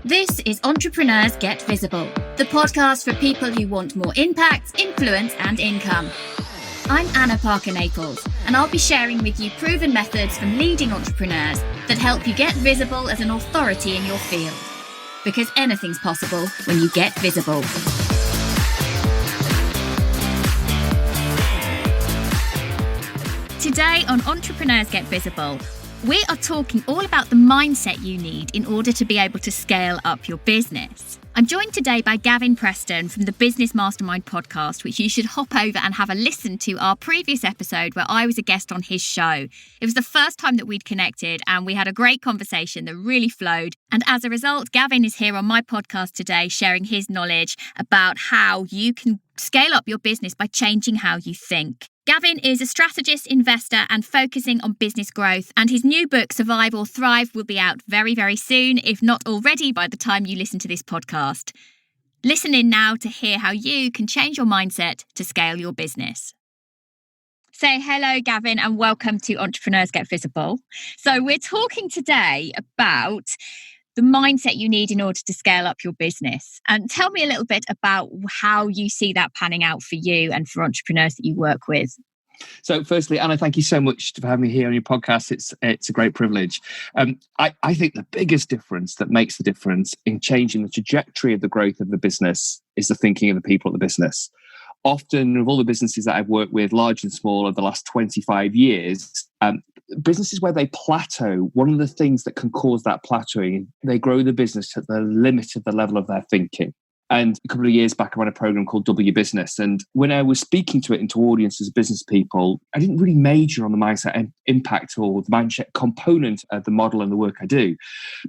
This is Entrepreneurs Get Visible, the podcast for people who want more impact, influence, and income. I'm Anna Parker-Naples, and I'll be sharing with you proven methods from leading entrepreneurs that help you get visible as an authority in your field. Because anything's possible when you get visible. Today on Entrepreneurs Get Visible, we are talking all about the mindset you need in order to be able to scale up your business. I'm joined today by Gavin Preston from the Business Mastermind Podcast, which you should hop over and have a listen to our previous episode where I was a guest on his show. It was the first time that we'd connected and we had a great conversation that really flowed. And as a result, Gavin is here on my podcast today sharing his knowledge about how you can scale up your business by changing how you think. Gavin is a strategist, investor, and focusing on business growth. And his new book, Survive or Thrive, will be out very, very soon, if not already by the time you listen to this podcast. Listen in now to hear how you can change your mindset to scale your business. Say hello, Gavin, and welcome to Entrepreneurs Get Visible. So we're talking today about the mindset you need in order to scale up your business. And tell me a little bit about how you see that panning out for you and for entrepreneurs that you work with. So firstly, Anna, thank you so much for having me here on your podcast. It's a great privilege. I think the biggest difference that makes the difference in changing the trajectory of the growth of the business is the thinking of the people at the business. Often, of all the businesses that I've worked with, large and small, over the last 25 years, businesses where they plateau, one of the things that can cause that plateauing, they grow the business at the limit of the level of their thinking. And a couple of years back, I ran a program called Double Your Business. And when I was speaking to it into audiences of business people, I didn't really major on the mindset and impact or the mindset component of the model and the work I do,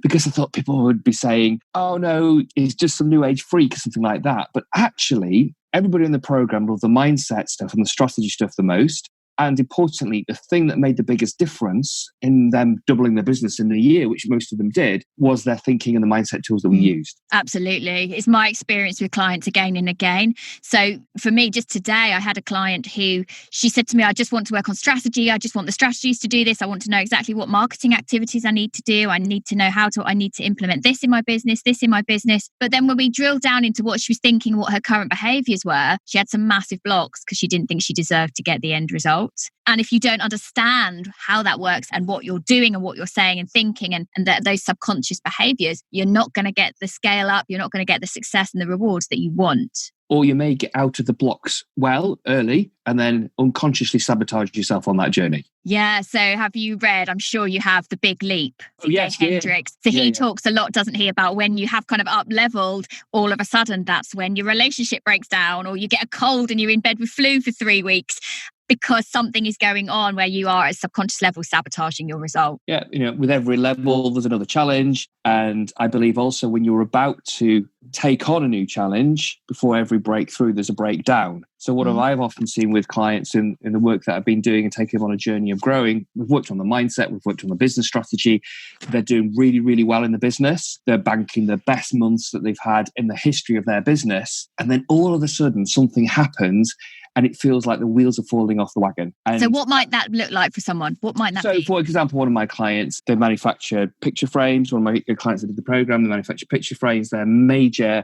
because I thought people would be saying, oh no, it's just some new age freak or something like that. But actually, everybody in the program loved the mindset stuff and the strategy stuff the most. And importantly, the thing that made the biggest difference in them doubling their business in a year, which most of them did, was their thinking and the mindset tools that we used. Absolutely. It's my experience with clients again and again. So for me, just today, I had a client who, she said to me, I just want to work on strategy. I just want the strategies to do this. I want to know exactly what marketing activities I need to do. I need to know I need to implement this in my business. But then when we drilled down into what she was thinking, what her current behaviors were, she had some massive blocks because she didn't think she deserved to get the end result. And if you don't understand how that works and what you're doing and what you're saying and thinking and those subconscious behaviors, you're not going to get the scale up. You're not going to get the success and the rewards that you want. Or you may get out of the blocks early and then unconsciously sabotage yourself on that journey. Yeah. So have you read, I'm sure you have, The Big Leap? Yes, Hendricks. So he talks a lot, doesn't he, about when you have kind of up-leveled, all of a sudden that's when your relationship breaks down or you get a cold and you're in bed with flu for 3 weeks. Because something is going on where you are at a subconscious level sabotaging your result. Yeah, with every level, there's another challenge. And I believe also when you're about to take on a new challenge, before every breakthrough, there's a breakdown. So what I've often seen with clients in the work that I've been doing and taking them on a journey of growing, we've worked on the mindset, we've worked on the business strategy. They're doing really, really well in the business. They're banking the best months that they've had in the history of their business. And then all of a sudden, something happens and it feels like the wheels are falling off the wagon. And so what might that look like for someone? What might that be? So for example, one of my clients, they manufacture picture frames. One of my clients that did the program, they manufacture picture frames. Their major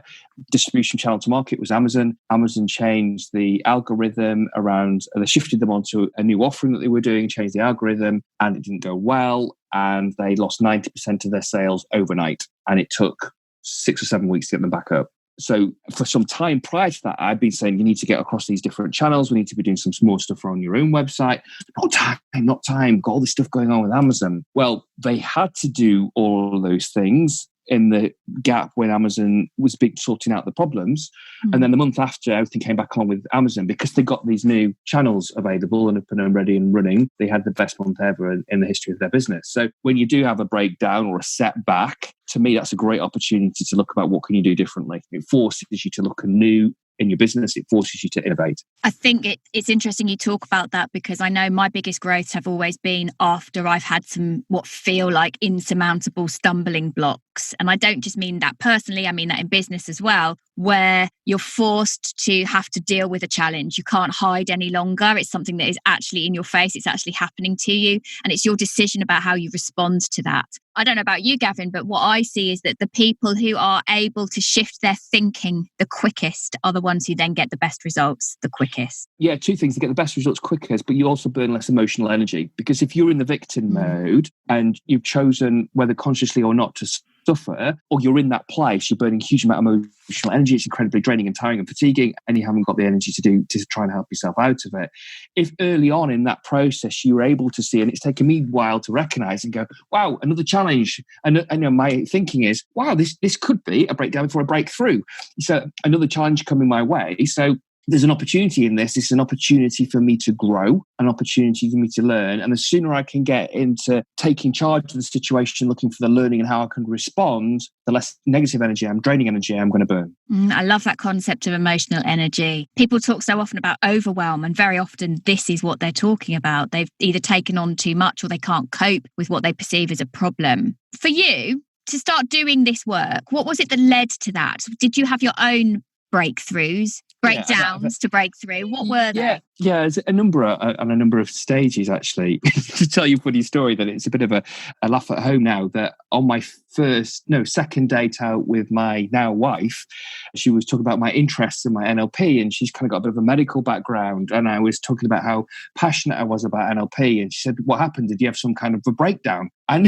distribution channel to market was Amazon. Amazon changed the algorithm around, they shifted them onto a new offering that they were doing, changed the algorithm, and it didn't go well. And they lost 90% of their sales overnight. And it took 6 or 7 weeks to get them back up. So for some time prior to that, I've been saying you need to get across these different channels. We need to be doing some more stuff on your own website. Not time. Got all this stuff going on with Amazon. Well, they had to do all of those things in the gap when Amazon was sorting out the problems. Mm-hmm. And then the month after, everything came back on with Amazon because they got these new channels available and up and ready and running. They had the best month ever in the history of their business. So when you do have a breakdown or a setback, to me, that's a great opportunity to look about what can you do differently. It forces you to look anew in your business. It forces you to innovate. I think it's interesting you talk about that because I know my biggest growths have always been after I've had some what feel like insurmountable stumbling blocks. And I don't just mean that personally, I mean that in business as well, where you're forced to have to deal with a challenge. You can't hide any longer. It's something that is actually in your face. It's actually happening to you. And it's your decision about how you respond to that. I don't know about you, Gavin, but what I see is that the people who are able to shift their thinking the quickest are the ones who then get the best results the quickest. Yeah, two things. They get the best results quickest, but you also burn less emotional energy. Because if you're in the victim mode and you've chosen, whether consciously or not, to suffer, or you're in that place, you're burning a huge amount of emotional energy. It's incredibly draining and tiring and fatiguing, and you haven't got the energy to try and help yourself out of it. If early on in that process you were able to see, and it's taken me a while to recognize and go, wow, another challenge. And my thinking is, wow, this could be a breakdown before a breakthrough. So another challenge coming my way. So there's an opportunity in this. It's an opportunity for me to grow, an opportunity for me to learn. And the sooner I can get into taking charge of the situation, looking for the learning and how I can respond, the less negative energy, draining energy I'm going to burn. I love that concept of emotional energy. People talk so often about overwhelm, and very often this is what they're talking about. They've either taken on too much or they can't cope with what they perceive as a problem. For you, to start doing this work, what was it that led to that? Did you have your own breakthroughs? Breakdowns to break through? What were they? Yeah, there's a number of stages, actually. To tell you a funny story, that it's a bit of a laugh at home now, that on my second date out with my now wife, she was talking about my interests in my NLP, and she's kind of got a bit of a medical background, and I was talking about how passionate I was about NLP, and she said, what happened? Did you have some kind of a breakdown? And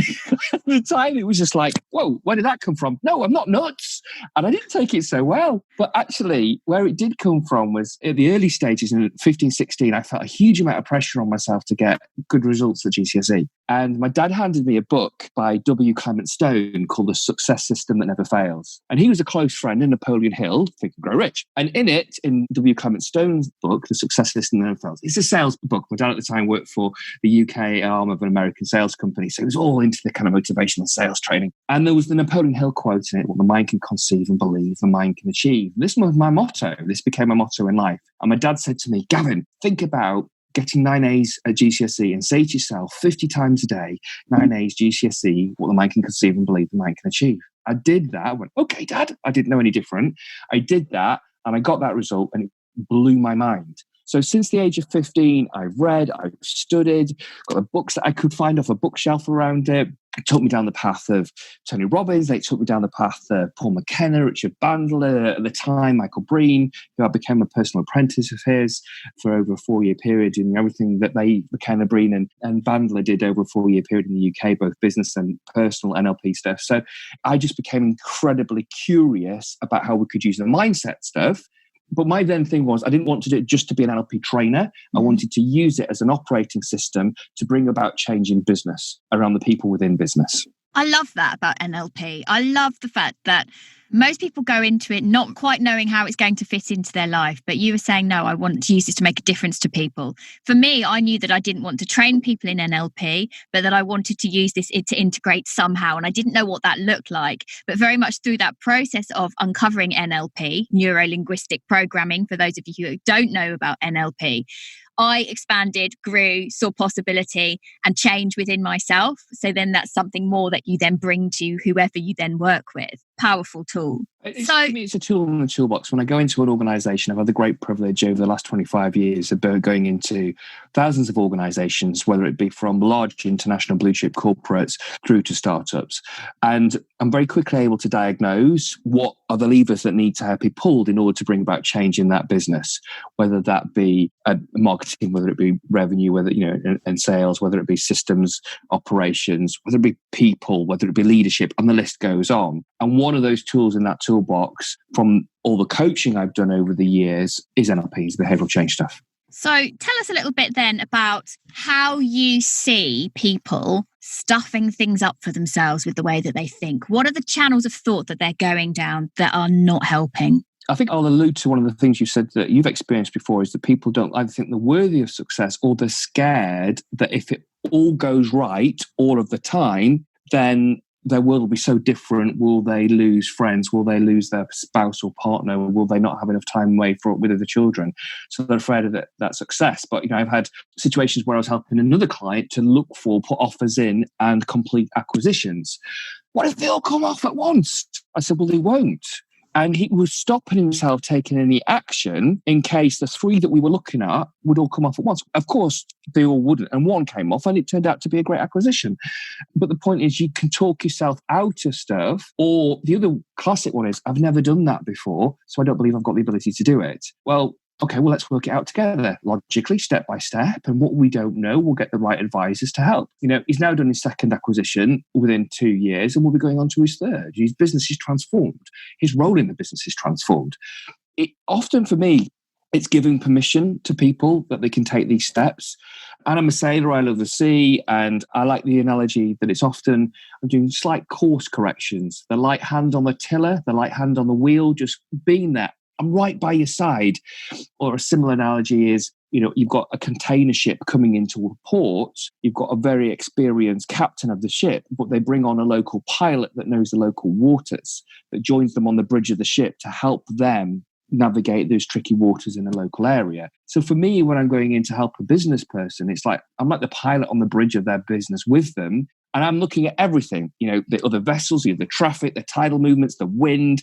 at the time it was just like, whoa, where did that come from? No, I'm not nuts. And I didn't take it so well. But actually, where it did come from was at the early stages in 15, 16, I felt a huge amount of pressure on myself to get good results at GCSE. And my dad handed me a book by W. Clement Stone called The Success System That Never Fails. And he was a close friend of Napoleon Hill, Think and Grow Rich. And in it, in W. Clement Stone's book, The Success System That Never Fails, it's a sales book. My dad at the time worked for the UK arm of an American sales company. So it was all into the kind of motivational sales training. And there was the Napoleon Hill quote in it, what the mind can conceive and believe, the mind can achieve. This was my motto. This became my motto in life. And my dad said to me, Gavin, think about getting 9 A's at GCSE and say to yourself 50 times a day, 9 A's GCSE, what the mind can conceive and believe, the mind can achieve. I did that. I went, okay, Dad. I didn't know any different. I did that and I got that result and it blew my mind. So since the age of 15, I've read, I've studied, got the books that I could find off a bookshelf around it. It took me down the path of Tony Robbins. They took me down the path of Paul McKenna, Richard Bandler, at the time, Michael Breen, who I became a personal apprentice of his for over a 4-year period, and everything that McKenna, Breen and Bandler did over a 4-year period in the UK, both business and personal NLP stuff. So I just became incredibly curious about how we could use the mindset stuff. But my then thing was, I didn't want to do it just to be an NLP trainer. I wanted to use it as an operating system to bring about change in business around the people within business. I love that about NLP. I love the fact that most people go into it not quite knowing how it's going to fit into their life. But you were saying, no, I want to use this to make a difference to people. For me, I knew that I didn't want to train people in NLP, but that I wanted to use this to integrate somehow. And I didn't know what that looked like. But very much through that process of uncovering NLP, neuro-linguistic programming, for those of you who don't know about NLP, I expanded, grew, saw possibility and change within myself. So then that's something more that you then bring to whoever you then work with. Powerful tool. To me, it's a tool in the toolbox. When I go into an organisation, I've had the great privilege over the last 25 years of going into thousands of organisations, whether it be from large international blue chip corporates through to startups. And I'm very quickly able to diagnose what are the levers that need to be pulled in order to bring about change in that business, whether that be marketing, whether it be revenue, whether and sales, whether it be systems, operations, whether it be people, whether it be leadership, and the list goes on. And one of those tools in that toolbox from all the coaching I've done over the years is NLP, is behavioural change stuff. So tell us a little bit then about how you see people stuffing things up for themselves with the way that they think. What are the channels of thought that they're going down that are not helping? I think I'll allude to one of the things you said that you've experienced before, is that people don't either think they're worthy of success, or they're scared that if it all goes right all of the time, then their world will be so different. Will they lose friends? Will they lose their spouse or partner? Or will they not have enough time away with other children? So they're afraid of that success. But I've had situations where I was helping another client to look for, put offers in and complete acquisitions. What if they all come off at once? I said, well, they won't. And he was stopping himself taking any action in case the 3 that we were looking at would all come off at once. Of course, they all wouldn't. And one came off and it turned out to be a great acquisition. But the point is, you can talk yourself out of stuff. Or the other classic one is, I've never done that before, so I don't believe I've got the ability to do it. Well, okay, well, let's work it out together, logically, step by step. And what we don't know, we'll get the right advisors to help. He's now done his second acquisition within 2 years and will be going on to his third. His business is transformed. His role in the business is transformed. Often for me, it's giving permission to people that they can take these steps. And I'm a sailor, I love the sea. And I like the analogy that it's often, I'm doing slight course corrections. The light hand on the tiller, the light hand on the wheel, just being there. I'm right by your side. Or a similar analogy is, you've got a container ship coming into a port. You've got a very experienced captain of the ship, but they bring on a local pilot that knows the local waters, that joins them on the bridge of the ship to help them navigate those tricky waters in a local area. So for me, when I'm going in to help a business person, it's like I'm like the pilot on the bridge of their business with them. And I'm looking at everything, the other vessels, the traffic, the tidal movements, the wind.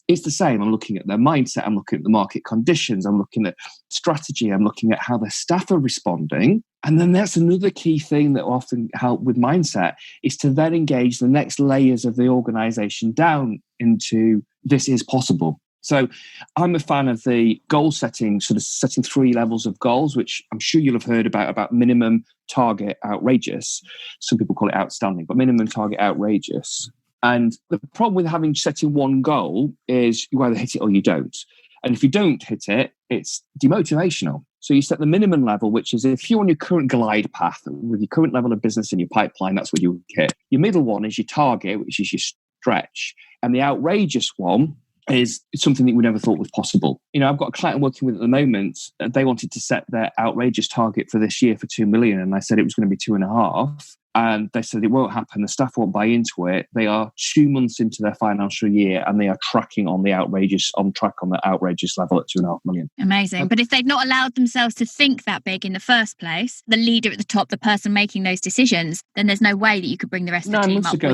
It's the same. I'm looking at their mindset. I'm looking at the market conditions. I'm looking at strategy. I'm looking at how their staff are responding. And then that's another key thing that will often help with mindset, is to then engage the next layers of the organization down into this is possible. So I'm a fan of the goal setting, sort of setting 3 levels of goals, which I'm sure you'll have heard about minimum, target, outrageous. Some people call it outstanding, but minimum, target, outrageous. And the problem with setting one goal is you either hit it or you don't. And if you don't hit it, it's demotivational. So you set the minimum level, which is if you're on your current glide path with your current level of business in your pipeline, that's what you would hit. Your middle one is your target, which is your stretch. And the outrageous one is something that we never thought was possible. I've got a client I'm working with at the moment. They wanted to set their outrageous target for this year for 2 million. And I said it was going to be 2.5. And they said it won't happen. The staff won't buy into it. They are 2 months into their financial year and they are tracking on track on the outrageous level at 2.5 million. Amazing. But if they'd not allowed themselves to think that big in the first place, the leader at the top, the person making those decisions, then there's no way that you could bring the rest of the team up with you.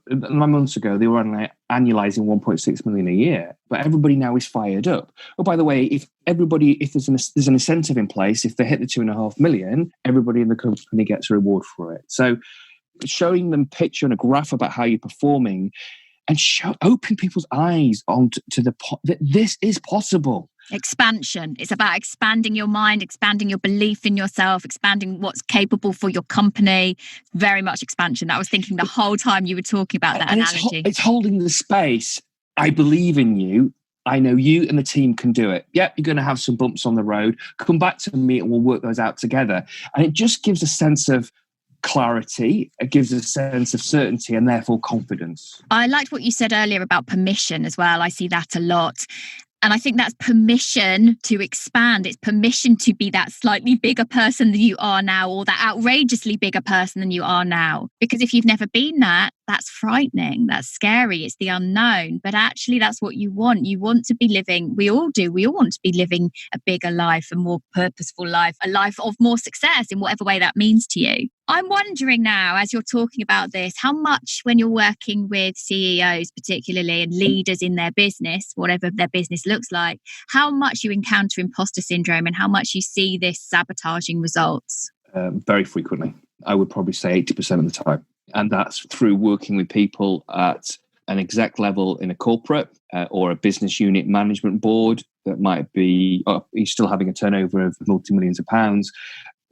9 months ago, they were annualizing 1.6 million a year. But everybody now is fired up. Oh, by the way, if there's an incentive in place, if they hit the 2.5 million, everybody in the company gets a reward for it. So showing them picture and a graph about how you're performing and open people's eyes to that this is possible. Expansion. It's about expanding your mind, expanding your belief in yourself, expanding what's capable for your company. Very much expansion. I was thinking the whole time you were talking about that analogy. It's holding the space. I believe in you. I know you and the team can do it. Yep, you're going to have some bumps on the road. Come back to me and we'll work those out together. And it just gives a sense of clarity. It gives a sense of certainty and therefore confidence. I liked what you said earlier about permission as well. I see that a lot. And I think that's permission to expand. It's permission to be that slightly bigger person than you are now, or that outrageously bigger person than you are now. Because if you've never been that, that's frightening. That's scary. It's the unknown. But actually, that's what you want. You want to be living, we all do. We all want to be living a bigger life, a more purposeful life, a life of more success in whatever way that means to you. I'm wondering now, as you're talking about this, how much when you're working with CEOs particularly and leaders in their business, whatever their business looks like, how much you encounter imposter syndrome and how much you see this sabotaging results? Very frequently. I would probably say 80% of the time. And that's through working with people at an exec level in a corporate or a business unit management board that might be, he's still having a turnover of multi-millions of pounds,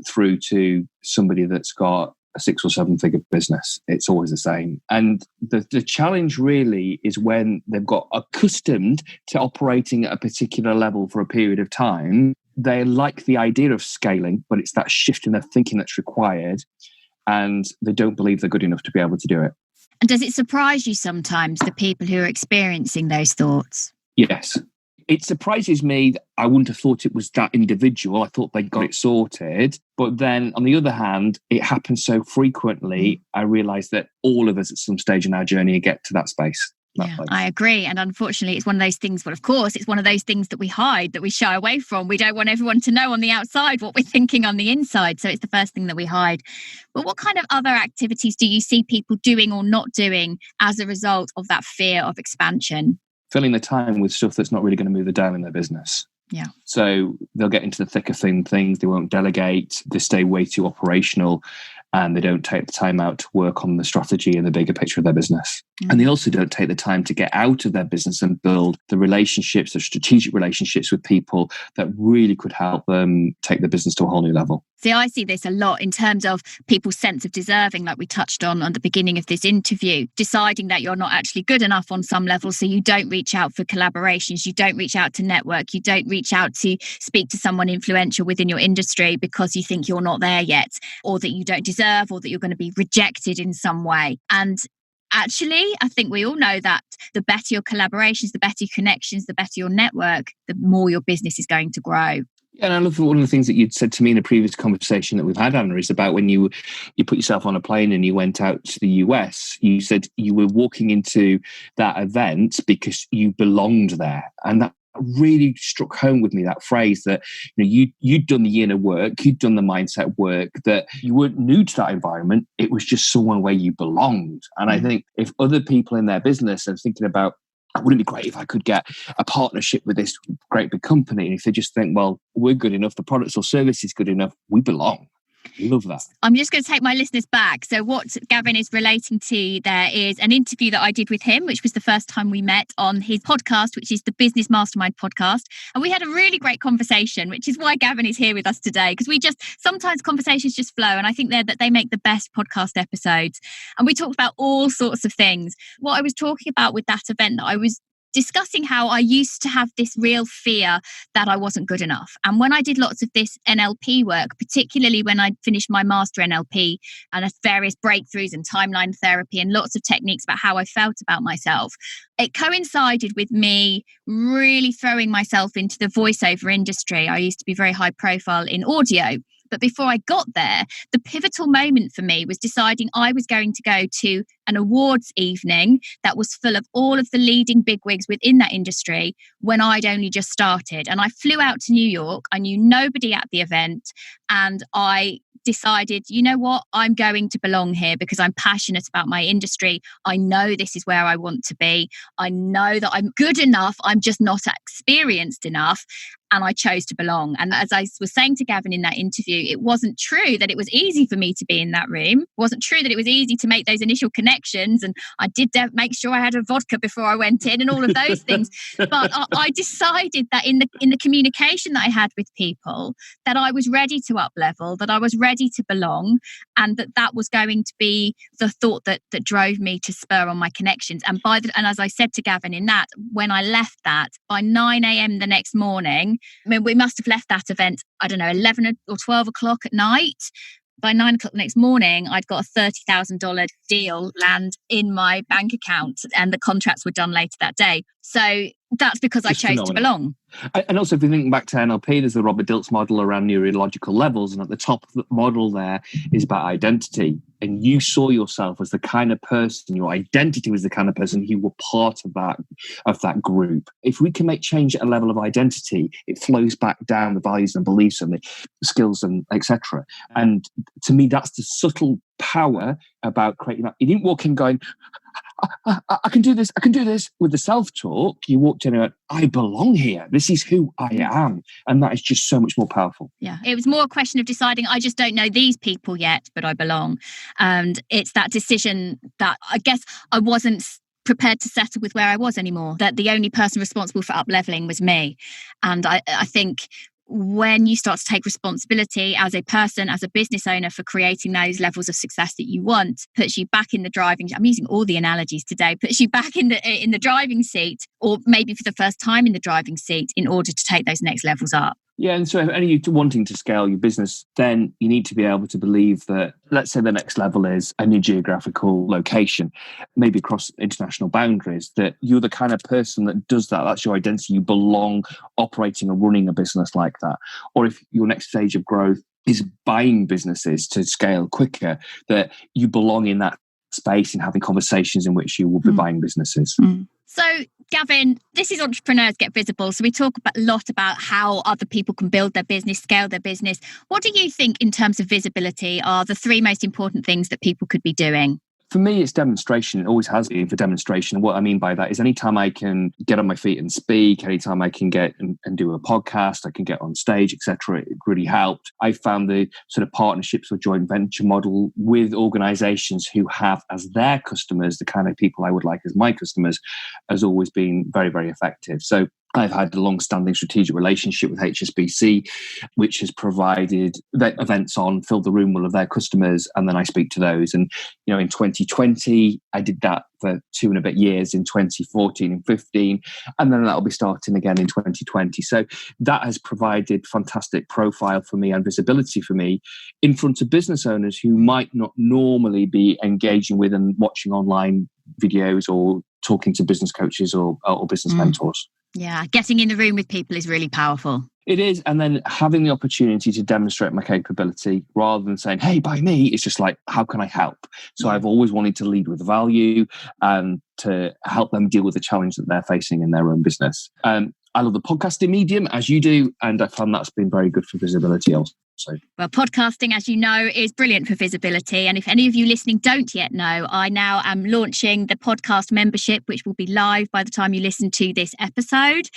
through to somebody that's got a 6 or 7 figure business. It's always the same. And the challenge really is when they've got accustomed to operating at a particular level for a period of time. They like the idea of scaling, but it's that shift in their thinking that's required. And they don't believe they're good enough to be able to do it. And does it surprise you sometimes, the people who are experiencing those thoughts? Yes. It surprises me that I wouldn't have thought it was that individual. I thought they got it sorted. But then on the other hand, it happens so frequently, I realised that all of us at some stage in our journey get to that space. Yeah, I agree. And unfortunately, it's one of those things, well, of course, it's one of those things that we hide, that we shy away from. We don't want everyone to know on the outside what we're thinking on the inside. So it's the first thing that we hide. But what kind of other activities do you see people doing or not doing as a result of that fear of expansion? filling their time with stuff that's not really going to move the dial in their business. Yeah. So they'll get into the thick of things. They won't delegate. They stay way too operational, and they don't take the time out to work on the strategy and the bigger picture of their business. And they also don't take the time to get out of their business and build the relationships, the strategic relationships with people that really could help them take the business to a whole new level. See, I see this a lot in terms of people's sense of deserving, like we touched on the beginning of this interview, deciding that you're not actually good enough on some level. So you don't reach out for collaborations, you don't reach out to network, you don't reach out to speak to someone influential within your industry because you think you're not there yet, or that you don't deserve, or that you're going to be rejected in some way. And actually, I think we all know that the better your collaborations, the better your connections, the better your network, the more your business is going to grow. Yeah, and I love one of the things that you'd said to me in a previous conversation that we've had, Anna, is about when you put yourself on a plane and you went out to the US. You said you were walking into that event because you belonged there. And that really struck home with me, that phrase that you'd done the inner work, you'd done the mindset work, that you weren't new to that environment. It was just somewhere where you belonged. And I think if other people in their business are thinking about, wouldn't it be great if I could get a partnership with this great big company? And if they just think, well, we're good enough, the products or service is good enough, we belong. Love that. I'm just going to take my listeners back. So what Gavin is relating to there is an interview that I did with him, which was the first time we met on his podcast, which is the Business Mastermind Podcast. And we had a really great conversation, which is why Gavin is here with us today, because sometimes conversations just flow. And I think that they make the best podcast episodes. And we talked about all sorts of things. What I was talking about with that event, that I was discussing how I used to have this real fear that I wasn't good enough. And when I did lots of this NLP work, particularly when I finished my master NLP and various breakthroughs and timeline therapy and lots of techniques about how I felt about myself, it coincided with me really throwing myself into the voiceover industry. I used to be very high profile in audio. But before I got there, the pivotal moment for me was deciding I was going to go to an awards evening that was full of all of the leading bigwigs within that industry when I'd only just started. And I flew out to New York. I knew nobody at the event. And I decided, you know what, I'm going to belong here because I'm passionate about my industry. I know this is where I want to be. I know that I'm good enough. I'm just not experienced enough. And I chose to belong. And as I was saying to Gavin in that interview, it wasn't true that it was easy for me to be in that room. It wasn't true that it was easy to make those initial connections. And I did make sure I had a vodka before I went in and all of those things. But I decided that in the communication that I had with people, that I was ready to up level, that I was ready to belong, and that was going to be the thought that drove me to spur on my connections. And as I said to Gavin in that, when I left that, by 9 a.m. the next morning, I mean, we must have left that event, I don't know, 11 or 12 o'clock at night. By 9 o'clock the next morning, I'd got a $30,000 deal land in my bank account, and the contracts were done later that day. So that's because I chose to belong. And also, if you think back to NLP, there's the Robert Dilts model around neurological levels. And at the top of the model there is about identity. And you saw yourself as the kind of person, your identity was the kind of person who were part of that group. If we can make change at a level of identity, it flows back down the values and beliefs and the skills and etc. And to me, that's the subtle power about creating that. You didn't walk in going, I can do this with the self-talk. You walked in and went, I belong here. This is who I am. And that is just so much more powerful. Yeah. It was more a question of deciding, I just don't know these people yet, but I belong. And it's that decision that I guess I wasn't prepared to settle with where I was anymore, that the only person responsible for up-leveling was me. And I think when you start to take responsibility as a person, as a business owner, for creating those levels of success that you want, puts you back in the driving. I'm using all the analogies today. Puts you back in the driving seat, or maybe for the first time in the driving seat, in order to take those next levels up. Yeah, and so if any of you wanting to scale your business, then you need to be able to believe that, let's say the next level is a new geographical location, maybe across international boundaries, that you're the kind of person that does that. That's your identity. You belong operating and running a business like that. Or if your next stage of growth is buying businesses to scale quicker, that you belong in that space and having conversations in which you will be buying businesses. So, Gavin, this is Entrepreneurs Get Visible. So we talk a lot about how other people can build their business, scale their business. What do you think in terms of visibility are the three most important things that people could be doing? For me, it's demonstration. It always has been for demonstration. What I mean by that is anytime I can get on my feet and speak, anytime I can get and do a podcast, I can get on stage, etc. It really helped. I found the sort of partnerships or joint venture model with organizations who have as their customers the kind of people I would like as my customers has always been very, very effective. So I've had a long-standing strategic relationship with HSBC, which has provided events on, filled the room full of their customers, and then I speak to those. And, in 2020, I did that for 2 and a bit years, in 2014 and 15, and then that'll be starting again in 2020. So that has provided fantastic profile for me and visibility for me in front of business owners who might not normally be engaging with and watching online videos or talking to business coaches or business mentors. Yeah, getting in the room with people is really powerful. It is. And then having the opportunity to demonstrate my capability rather than saying, hey, by me, it's just like, how can I help? So I've always wanted to lead with value and to help them deal with the challenge that they're facing in their own business. I love the podcasting medium, as you do, and I found that's been very good for visibility also. Well, podcasting, as you know, is brilliant for visibility. And if any of you listening don't yet know, I now am launching the podcast membership, which will be live by the time you listen to this episode.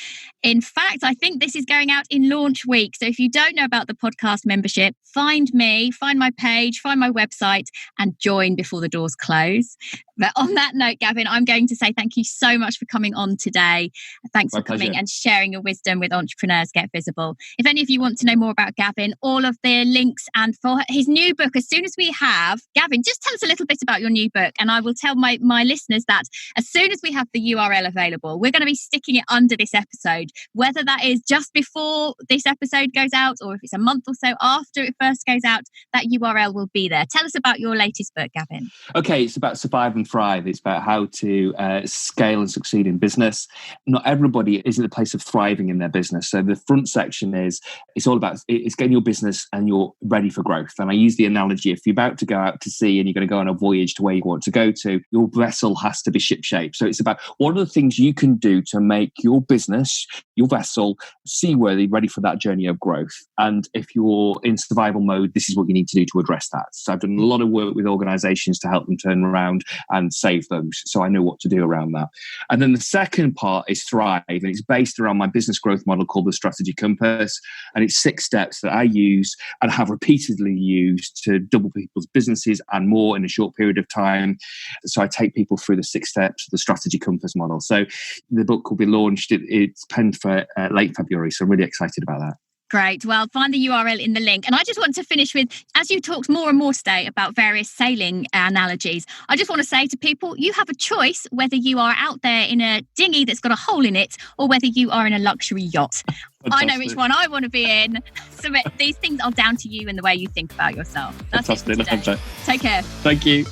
In fact, I think this is going out in launch week. So if you don't know about the podcast membership, find me, find my page, find my website, and join before the doors close. But on that note, Gavin, I'm going to say thank you so much for coming on today. Thanks for coming and sharing your wisdom with Entrepreneurs Get Visible. If any of you want to know more about Gavin, all of the links and for his new book, as soon as we have, Gavin, just tell us a little bit about your new book. And I will tell my listeners that as soon as we have the URL available, we're going to be sticking it under this episode, whether that is just before this episode goes out or if it's a month or so after it first goes out, that URL will be there. Tell us about your latest book, Gavin. Okay, it's about survive and thrive. It's about how to scale and succeed in business. Not everybody is in a place of thriving in their business. So the front section it's all about it's getting your business and you're ready for growth. And I use the analogy, if you're about to go out to sea and you're going to go on a voyage to where you want to go to, your vessel has to be shipshape. So it's about what are the things you can do to make your business, your vessel, seaworthy, ready for that journey of growth. And if you're in survival mode, this is what you need to do to address that. So I've done a lot of work with organizations to help them turn around and save them. So I know what to do around that. And then the second part is thrive. And it's based around my business growth model called the Strategy Compass. And it's 6 steps that I use and have repeatedly used to double people's businesses and more in a short period of time. So I take people through the 6 steps of the Strategy Compass model. So the book will be launched. It's penned for late February. So I'm really excited about that. Great. Well, find the URL in the link. And I just want to finish with, as you talked more and more today about various sailing analogies, I just want to say to people, you have a choice whether you are out there in a dinghy that's got a hole in it or whether you are in a luxury yacht. Fantastic. I know which one I want to be in. So these things are down to you and the way you think about yourself. That's fantastic. It for today. Take care. Thank you.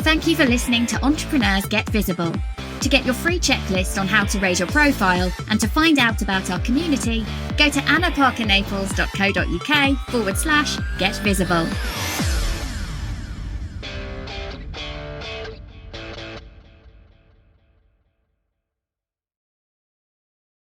Thank you for listening to Entrepreneurs Get Visible. To get your free checklist on how to raise your profile and to find out about our community, go to Parker-Naples.co.uk/get visible.